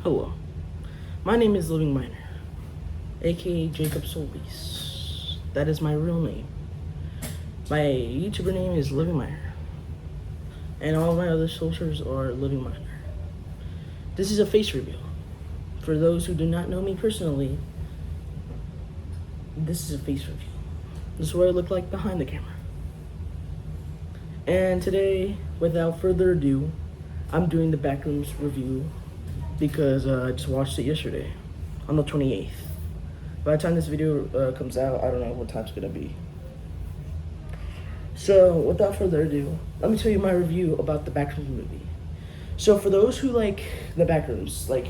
Hello, my name is Living Miner, aka Jacob Solbees. That is my real name. My YouTuber name is Living Miner, and all my other socials are Living Miner. This is a face reveal. For those who do not know me personally, this is a face reveal. This is what I look like behind the camera. And today, without further ado, I'm doing the Backrooms review because I just watched it yesterday on the 28th. By the time this video comes out, I don't know what time it's gonna be. So, without further ado, let me tell you my review about the Backrooms movie. So, for those who like the Backrooms, like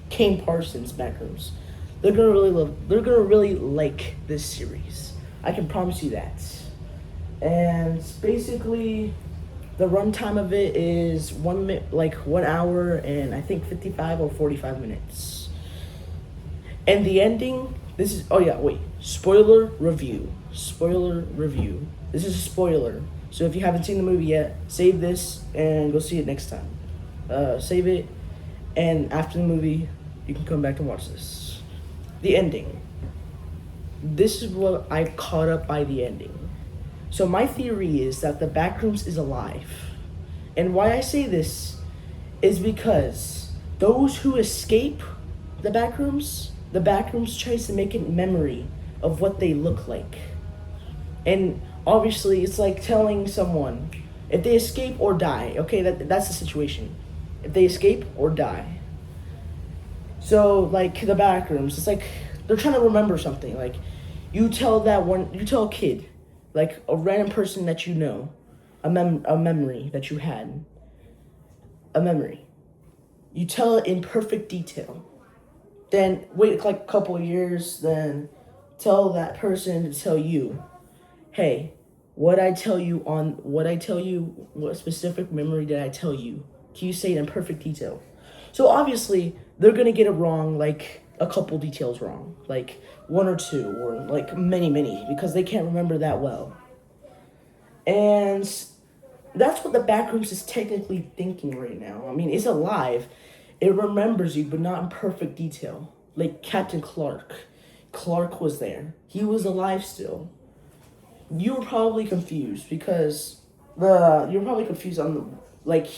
Kane Parsons' Backrooms, they're gonna really like this series. I can promise you that. And basically, the runtime of it is 1 hour and I think 55 or 45 minutes. And the ending, spoiler review. Spoiler review. This is a spoiler. So if you haven't seen the movie yet, save this and go see it next time. Save it, and after the movie, you can come back and watch this. The ending. This is what I caught up by the ending. So my theory is that the Backrooms is alive. And why I say this is because those who escape the Backrooms tries to make a memory of what they look like. And obviously it's like telling someone if they escape or die, okay, that's the situation. If they escape or die. So like the Backrooms, it's like they're trying to remember something. Like you tell a kid, like a random person that you know, a memory that you had, a memory. You tell it in perfect detail. Then wait like a couple of years, then tell that person to tell you, hey, what specific memory did I tell you? Can you say it in perfect detail? So obviously, they're gonna get it wrong, like a couple details wrong, like one or two, or like many, because they can't remember that well. And that's what the Backrooms is technically thinking right now. I mean, it's alive. It remembers you, but not in perfect detail. Like Captain Clark. Clark was there. He was alive still. You were probably confused because he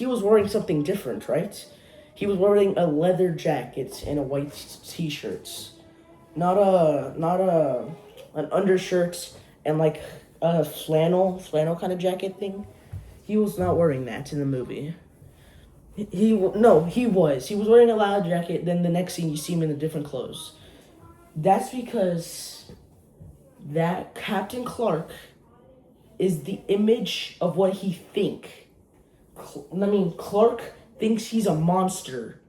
was wearing something different, right? He was wearing a leather jacket and a white t-shirt. Not an undershirt and like a flannel kind of jacket thing. He was not wearing that in the movie. He was wearing a leather jacket. Then the next scene you see him in the different clothes. That's because that Captain Clark is the image of what he Clark thinks he's a monster,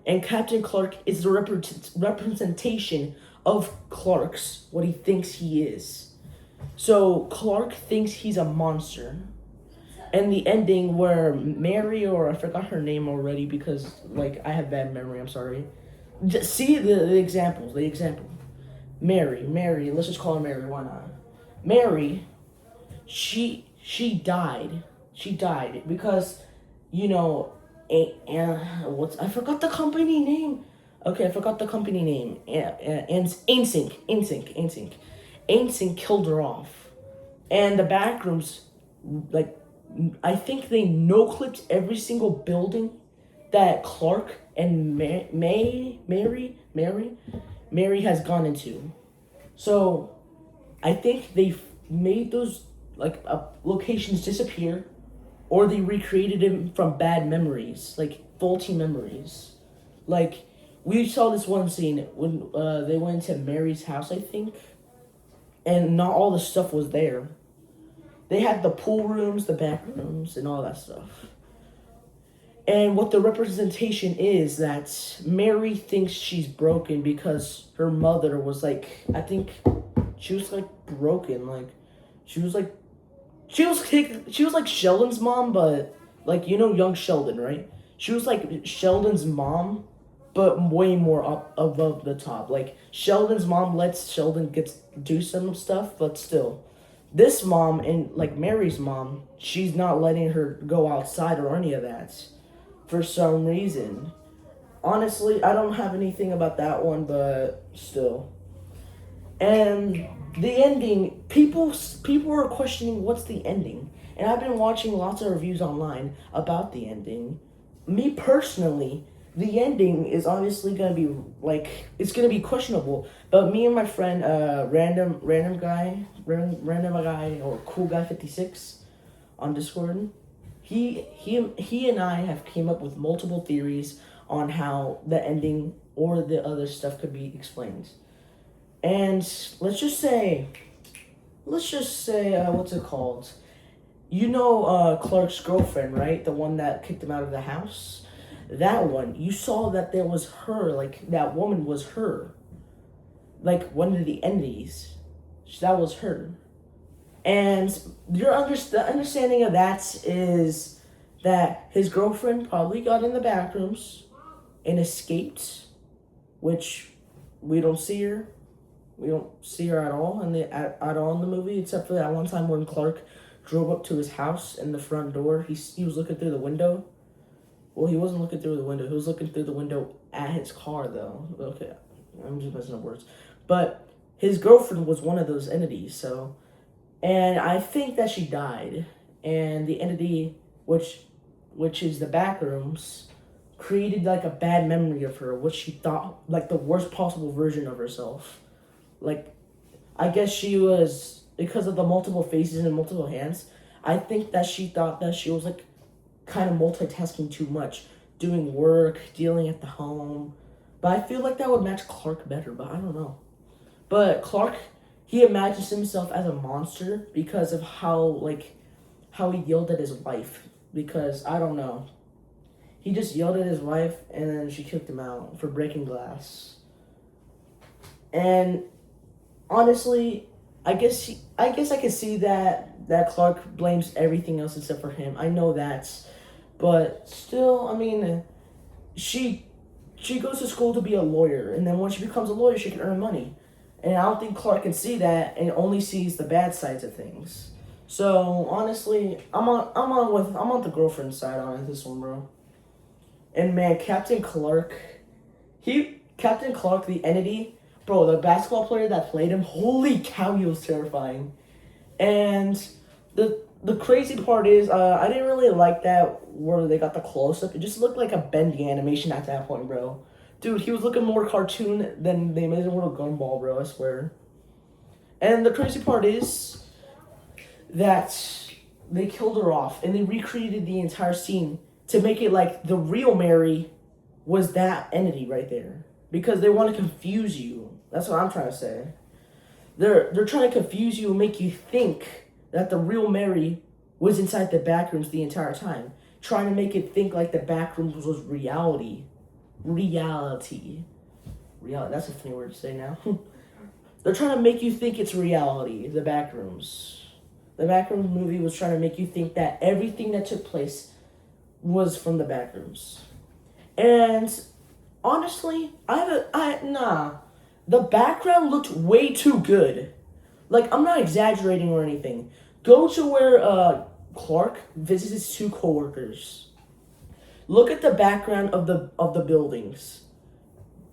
and Captain Clark is the representation of Clark's what he thinks he is. So Clark thinks he's a monster. And the ending where Mary, or I forgot her name already because like I have bad memory, I'm sorry. Just see the example. Mary, let's just call her Mary, why not? Mary, she died. She died because, I forgot the company name. Okay, I forgot the company name. NSYNC. NSYNC killed her off. And the Backrooms, like, I think they no-clipped every single building that Clark and Mary has gone into. So, I think they made those locations disappear, or they recreated them from bad memories, like faulty memories. Like we saw this one scene when they went to Mary's house, I think, and not all the stuff was there. They had the pool rooms, the back rooms, and all that stuff. And what the representation is that Mary thinks she's broken because her mother was like, I think she was like broken, like she was like Sheldon's mom, but like young Sheldon, right? She was like Sheldon's mom, but way more up above the top. Like Sheldon's mom lets Sheldon do some stuff, but still, this mom and like Mary's mom, she's not letting her go outside or any of that, for some reason. honestly, I don't have anything about that one, but still. And the ending, people are questioning what's the ending. And I've been watching lots of reviews online about the ending. Me personally, the ending is obviously gonna be like it's gonna be questionable. But me and my friend, random guy or cool guy 56 on Discord, he and I have came up with multiple theories on how the ending or the other stuff could be explained. And let's just say, what's it called? You know, Clark's girlfriend, right? The one that kicked him out of the house. That one, you saw that there was her, like that woman was her, like one of the entities. That was her. And the understanding of that is that his girlfriend probably got in the back rooms and escaped, which we don't see her. We don't see her at all at all in the movie, except for that one time when Clark drove up to his house and the front door. He was looking through the window. Well, he wasn't looking through the window. He was looking through the window at his car, though. Okay, I'm just messing up words. But his girlfriend was one of those entities, so... And I think that she died. And the entity, which is the Backrooms, created, like, a bad memory of her, which she thought, like, the worst possible version of herself. Like, I guess she was... Because of the multiple faces and multiple hands, I think that she thought that she was, like, kind of multitasking too much, doing work, dealing at the home. But I feel like that would match Clark better, but I don't know. But Clark, he imagines himself as a monster because of how he yelled at his wife. Because, I don't know. He just yelled at his wife and then she kicked him out for breaking glass. And honestly, I guess I could see that Clark blames everything else except for him. I know that. But still, I mean, she goes to school to be a lawyer, and then when she becomes a lawyer, she can earn money. And I don't think Clark can see that and only sees the bad sides of things. So honestly, I'm on the girlfriend side on this one, bro. And man, Captain Clark, the entity, bro, the basketball player that played him, holy cow, he was terrifying. And the crazy part is, I didn't really like that where they got the close-up. It just looked like a bendy animation at that point, bro. Dude, he was looking more cartoon than the Amazing World of Gumball, bro, I swear. And the crazy part is that they killed her off, and they recreated the entire scene to make it like the real Mary was that entity right there. Because they want to confuse you. That's what I'm trying to say. They're trying to confuse you and make you think that the real Mary was inside the Backrooms the entire time. Trying to make it think like the Backrooms was reality. Reality. That's a funny word to say now. They're trying to make you think it's reality, the Backrooms. The Backrooms movie was trying to make you think that everything that took place was from the Backrooms. And honestly, the background looked way too good. Like, I'm not exaggerating or anything. Go to where Clark visits his two coworkers. Look at the background of the buildings.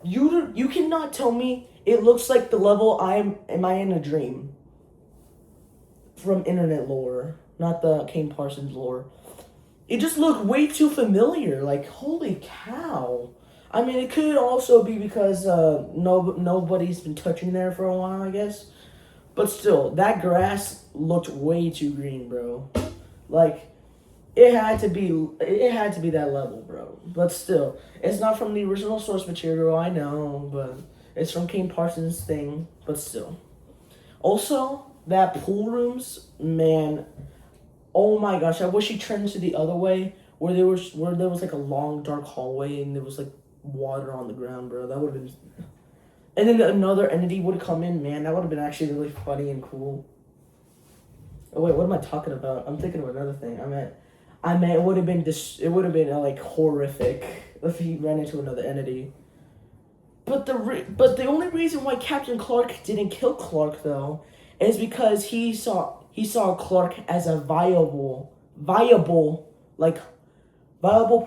You cannot tell me it looks like the level Am I in a Dream? From internet lore, not the Kane Parsons lore. It just looked way too familiar. Like, holy cow. I mean, it could also be because nobody's been touching there for a while, I guess. But still, that grass looked way too green, bro. Like, it had to be that level, bro. But still, it's not from the original source material, I know, but it's from Kane Parsons' thing, but still. Also, that pool rooms, man, oh my gosh, I wish he turned to the other way, where there was like a long dark hallway and there was like water on the ground, bro. That would have been... And then another entity would come in, man. That would have been actually really funny and cool. Oh wait, what am I talking about? I'm thinking of another thing. I meant it would have been like horrific if he ran into another entity. But the only reason why Captain Clark didn't kill Clark though is because he saw Clark as a viable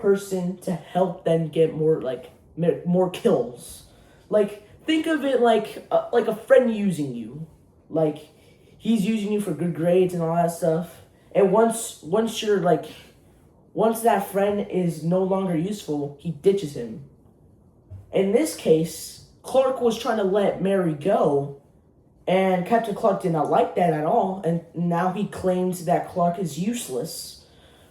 person to help them get more like more kills. Like, think of it like a friend using you. Like, he's using you for good grades and all that stuff. And once you're like, once that friend is no longer useful, he ditches him. In this case, Clark was trying to let Mary go, and Captain Clark did not like that at all, and now he claims that Clark is useless.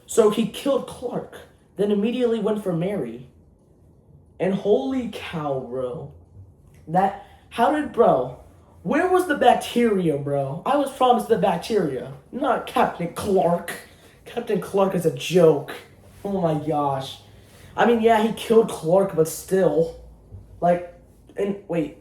So he killed Clark, then immediately went for Mary. And holy cow, bro. Where was the bacteria, bro? I was promised the bacteria, not Captain Clark. Captain Clark is a joke. Oh my gosh. I mean, yeah, he killed Clark, but still. Like, and wait.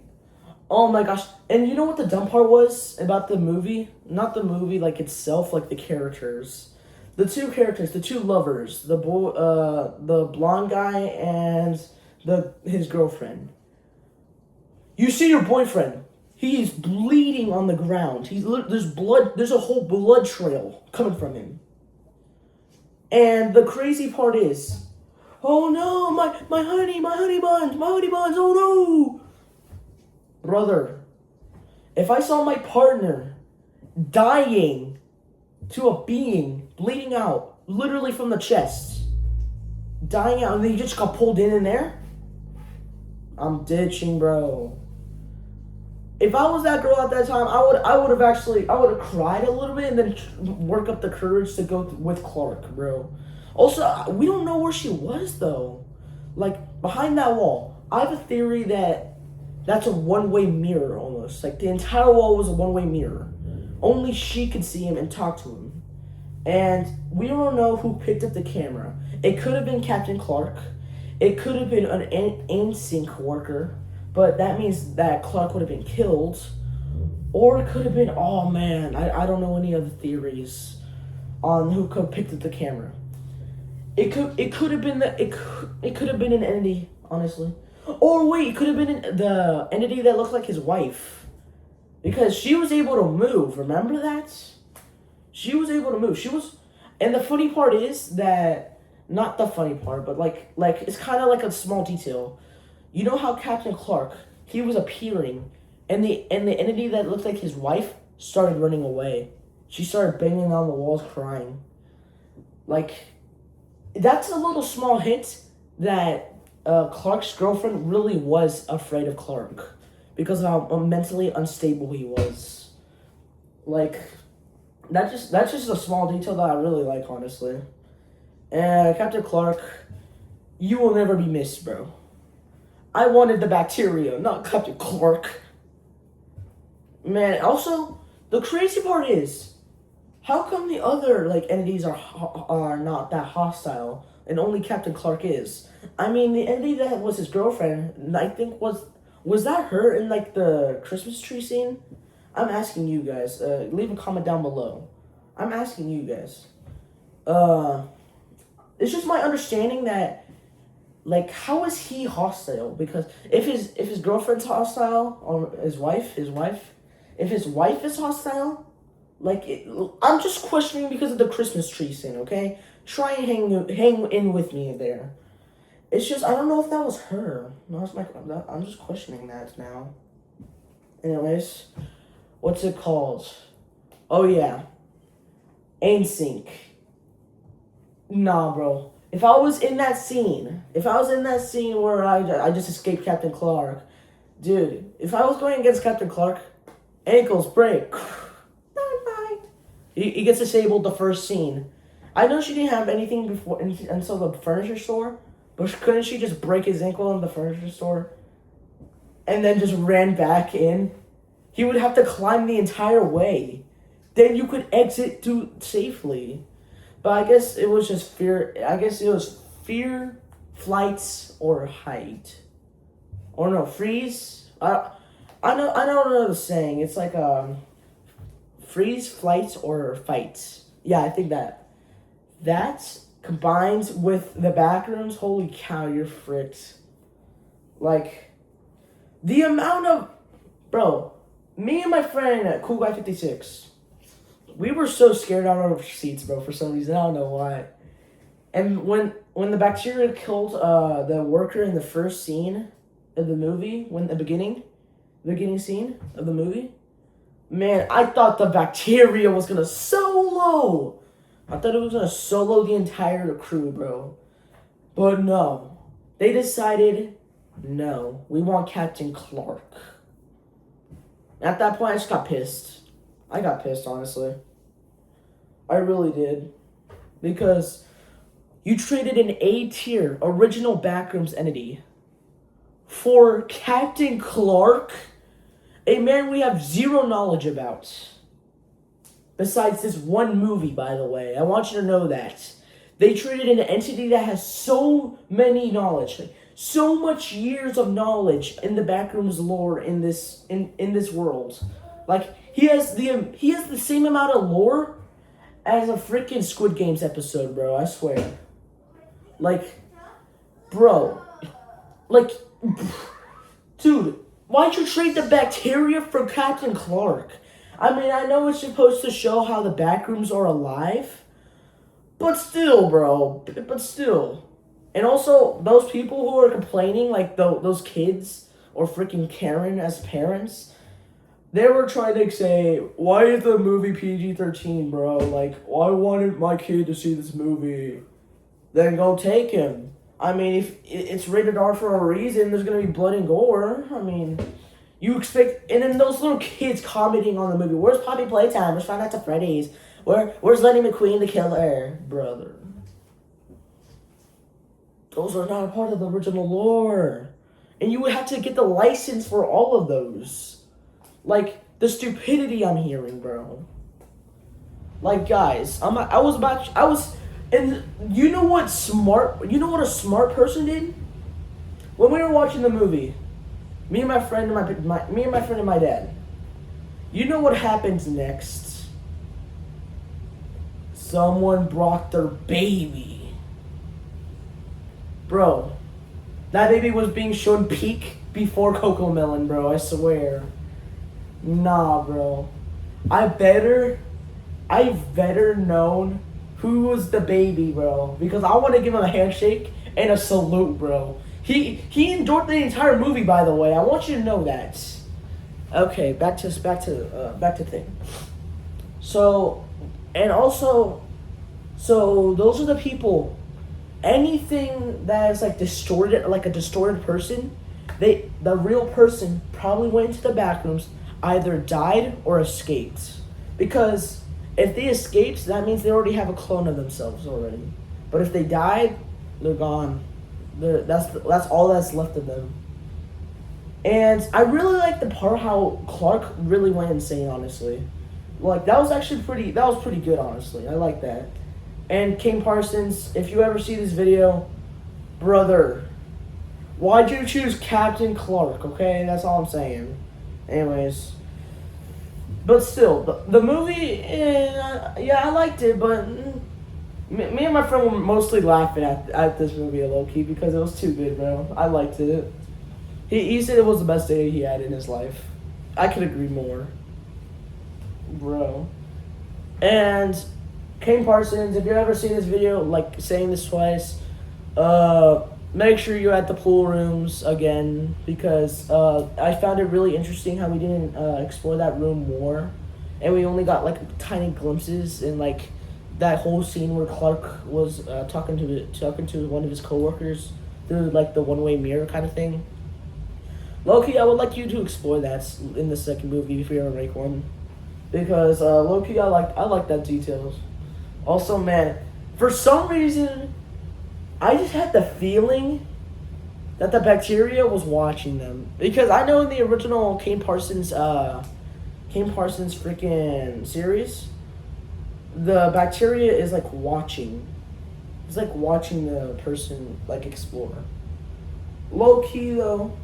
Oh my gosh. And you know what the dumb part was about the movie? Not the movie, like, itself, like, the characters. The two characters, the two lovers, the blonde guy and his girlfriend. You see your boyfriend. He's bleeding on the ground. There's blood. There's a whole blood trail coming from him. And the crazy part is, oh no, my honey buns, oh no. Brother, if I saw my partner dying to a being bleeding out, literally from the chest, dying out, and then he just got pulled in there, I'm ditching, bro. If I was that girl at that time, I would have cried a little bit and then work up the courage to go with Clark, bro. Also, we don't know where she was though. Like, behind that wall, I have a theory that that's a one-way mirror almost. Like, the entire wall was a one-way mirror. Only she could see him and talk to him. And we don't know who picked up the camera. It could have been Captain Clark. It could have been an NSYNC worker. But that means that Clark would have been killed. Or it could have been, oh man, I don't know any other theories on who could have picked up the camera. It could have been an entity, honestly. Or wait, it could have been the entity that looked like his wife. Because she was able to move, remember that? She was able to move. And the funny part is that, not the funny part, but like it's kind of like a small detail. You know how Captain Clark, he was appearing, and the entity that looked like his wife started running away. She started banging on the walls crying. Like, that's a little small hint that Clark's girlfriend really was afraid of Clark because of how mentally unstable he was. Like, that's just a small detail that I really like, honestly. And Captain Clark, you will never be missed, bro. I wanted the bacteria, not Captain Clark. Man, also, the crazy part is, how come the other, like, entities are not that hostile, and only Captain Clark is? I mean, the entity that was his girlfriend, I think was that her in, like, the Christmas tree scene? I'm asking you guys. Leave a comment down below. I'm asking you guys. It's just my understanding that, like, how is he hostile? Because if his girlfriend's hostile, or his wife, if his wife is hostile, like, I'm just questioning because of the Christmas tree scene, okay? Try and hang in with me there. It's just, I don't know if that was her. I'm just questioning that now. Anyways, what's it called? Oh, yeah. NSYNC. Nah, bro. If I was in that scene where I just escaped Captain Clark, dude, if I was going against Captain Clark, ankles break. Bye. He gets disabled the first scene. I know she didn't have anything before until the furniture store, but couldn't she just break his ankle in the furniture store and then just ran back in? He would have to climb the entire way. Then you could exit safely. But I guess it was just fear. I guess it was fear, flights, or height. Or no, freeze. I don't know the saying. It's like freeze, flights, or fights. Yeah, I think that. That combined with the Backrooms, holy cow, you're fricked. Like, the amount of, bro, me and my friend at Cool Guy 56. We were so scared out of our seats, bro, for some reason. I don't know why. And when when the bacteria killed the worker in the first scene of the movie, when the beginning scene of the movie, man, I thought the bacteria was gonna solo. I thought it was gonna solo the entire crew, bro. But no, they decided, no, we want Captain Clark. At that point, I just got pissed. I got pissed, honestly. I really did. Because you traded an A-tier original Backrooms entity for Captain Clark, a man we have zero knowledge about. Besides this one movie, by the way. I want you to know that. They traded an entity that has so many knowledge, so much years of knowledge in the Backrooms lore in this world. Like, he has the same amount of lore as a freaking Squid Games episode, bro. I swear. Like, bro. Like, dude, why'd you trade the bacteria for Captain Clark? I mean, I know it's supposed to show how the Backrooms are alive, but still, bro. But still. And also, those people who are complaining, like those kids or freaking Karen as parents, they were trying to say, why is the movie PG-13, bro? Like, I wanted my kid to see this movie. Then go take him. I mean, if it's rated R for a reason, there's going to be blood and gore. I mean, you expect... And then those little kids commenting on the movie, where's Poppy Playtime? Where's Five Nights at Freddy's? Where's Lenny McQueen the killer? Brother. Those are not a part of the original lore. And you would have to get the license for all of those. Like, the stupidity I'm hearing, bro. Like, guys, and you know what a smart person did? When we were watching the movie, me and my friend and my dad. You know what happens next? Someone brought their baby. Bro, that baby was being shown peak before Coco Melon, bro, I swear. Nah, bro. I've better known who was the baby, bro. Because I want to give him a handshake and a salute, bro. He endured the entire movie, by the way. I want you to know that. Okay, back to thing. So, and also, so those are the people. Anything that is like distorted, like a distorted person, the real person probably went into the Backrooms, either died or escaped. Because if they escaped, that means they already have a clone of themselves already. But if they died, they're gone. That's all that's left of them. And I really like the part how Clark really went insane, honestly. Like, that was pretty good, honestly. I like that. And King Parsons, if you ever see this video, brother, why'd you choose Captain Clark, okay? That's all I'm saying. Anyways. But still, the movie, yeah, I liked it, but me and my friend were mostly laughing at this movie, low-key, because it was too good, bro. I liked it. He said it was the best day he had in his life. I could agree more. Bro. And Kane Parsons, if you ever see this video, like, saying this twice, make sure you're at the pool rooms again, because I found it really interesting how we didn't explore that room more, and we only got like tiny glimpses in like that whole scene where Clark was talking to one of his coworkers through like the one-way mirror kind of thing. Low-key, I would like you to explore that in the second movie if you ever make one, because low-key, I like that details. Also, man, for some reason, I just had the feeling that the bacteria was watching them. Because I know in the original Kane Parsons freaking series, the bacteria is like watching. It's like watching the person like explore. Low key though,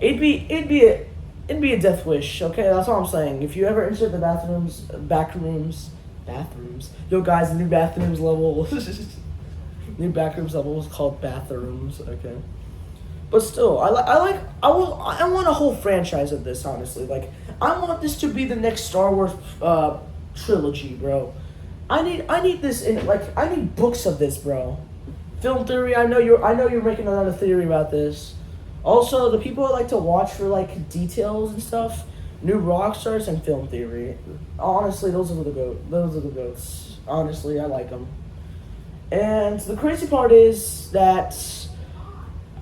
it'd be a death wish. Okay, that's all I'm saying. If you ever enter the Backrooms. Yo guys, the new bathrooms level. New Backrooms level is called Bathrooms. Okay, but still, I want a whole franchise of this. Honestly, like I want this to be the next Star Wars trilogy, bro. I need this in like I need books of this, bro. Film theory. I know you're making another theory about this. Also, the people I like to watch for like details and stuff, new rock stars and film theory. Honestly, those are the goats. Honestly, I like them. And the crazy part is that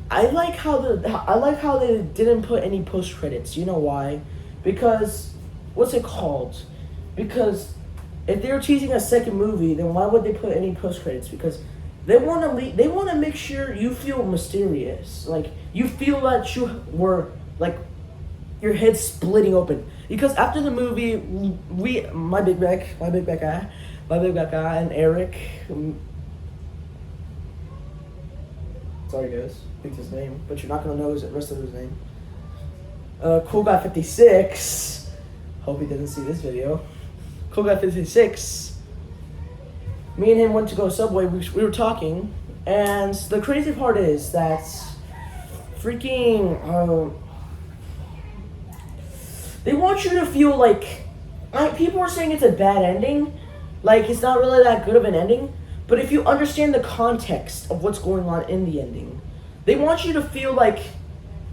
I like how they didn't put any post credits. You know why? Because what's it called? Because if they were teasing a second movie, then why would they put any post credits? Because they want to make sure you feel mysterious, like you feel that you were like your head splitting open. Because after the movie, my big back guy, and Eric. Sorry guys, picked his name, but you're not gonna know the rest of his name. Cool Guy 56. Hope he didn't see this video. Cool Guy 56. Me and him went to go Subway. We were talking, and the crazy part is that freaking they want you to feel like people are saying it's a bad ending, like it's not really that good of an ending. But if you understand the context of what's going on in the ending, they want you to feel like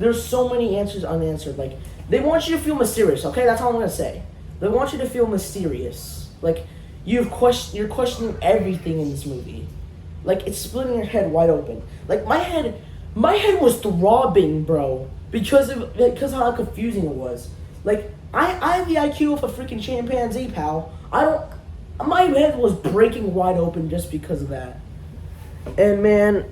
there's so many answers unanswered. Like, they want you to feel mysterious, okay? That's all I'm going to say. They want you to feel mysterious. Like, you're questioning everything in this movie. Like, it's splitting your head wide open. Like, my head was throbbing, bro, because of how confusing it was. Like, I have the IQ of a freaking chimpanzee, pal. My head was breaking wide open just because of that. And man,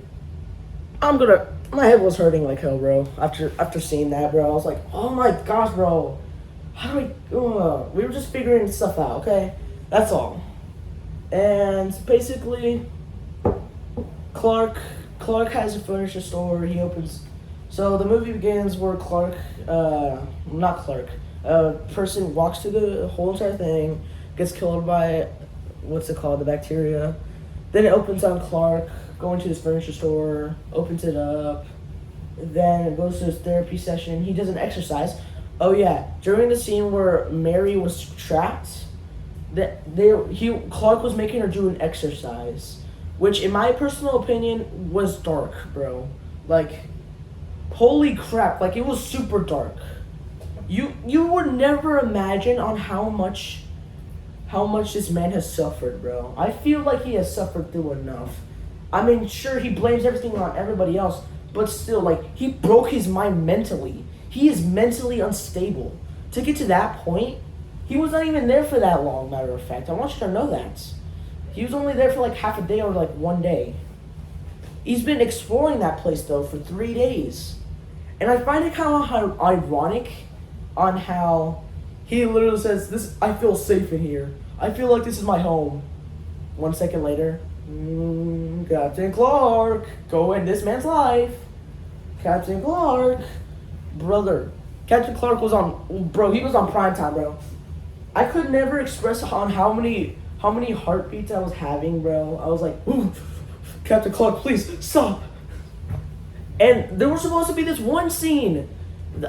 my head was hurting like hell, bro. After seeing that, bro, I was like, oh my gosh, bro. How do we were just figuring stuff out, okay? That's all. And basically, Clark has a furniture store. He opens. So the movie begins where a person walks through the whole entire thing, gets killed by, the bacteria. Then it opens on Clark going to his furniture store, opens it up. Then it goes to his therapy session. He does an exercise. Oh yeah, during the scene where Mary was trapped, Clark was making her do an exercise, which in my personal opinion was dark, bro. Like, holy crap! Like, it was super dark. You would never imagine on how much this man has suffered, bro. I feel like he has suffered through enough. I mean, sure, he blames everything on everybody else, but still, like, he broke his mind mentally. He is mentally unstable. To get to that point, he was not even there for that long, matter of fact. I want you to know that. He was only there for like half a day or like 1 day. He's been exploring that place, though, for 3 days. And I find it kind of ironic on how he literally says, I feel safe in here. I feel like this is my home. 1 second later, Captain Clark, go in this man's life. Captain Clark. Brother, Captain Clark was on, bro, he was on prime time, bro. I could never express on how many heartbeats I was having, bro. I was like, ooh, Captain Clark, please, stop. And there was supposed to be this one scene,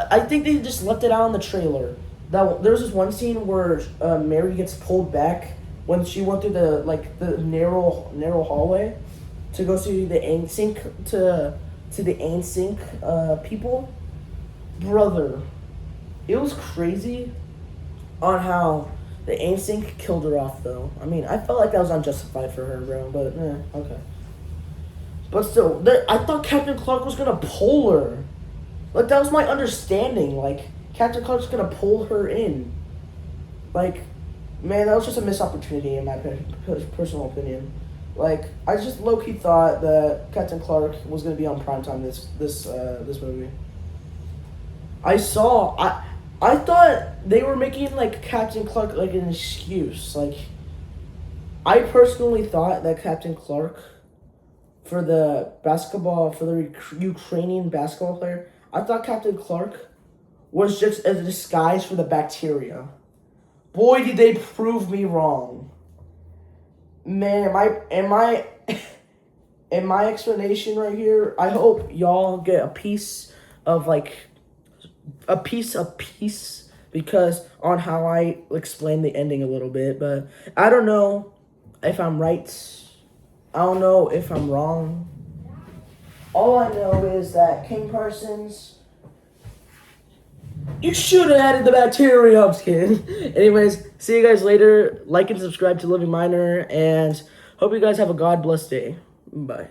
I think they just left it out in the trailer. There was this one scene where Mary gets pulled back when she went through the narrow hallway to go see the NSYNC to the NSYNC people. Brother, it was crazy on how the NSYNC killed her off, though. I mean, I felt like that was unjustified for her, bro, but okay. But still, I thought Captain Clark was gonna pull her. Like, that was my understanding. Like, Captain Clark's gonna pull her in. Like, man, that was just a missed opportunity in my personal opinion. Like, I just low-key thought that Captain Clark was gonna be on primetime this movie. I thought they were making, like, Captain Clark, like, an excuse. Like, I personally thought that Captain Clark, for the Ukrainian basketball player, I thought Captain Clark was just a disguise for the bacteria. Boy, did they prove me wrong. Man, in my explanation right here, I hope y'all get a piece of because on how I explain the ending a little bit, but I don't know if I'm right. I don't know if I'm wrong. All I know is that King Parsons, you should have added the bacterium skin. Anyways, see you guys later. Like and subscribe to Living Minor, and hope you guys have a God blessed day. Bye.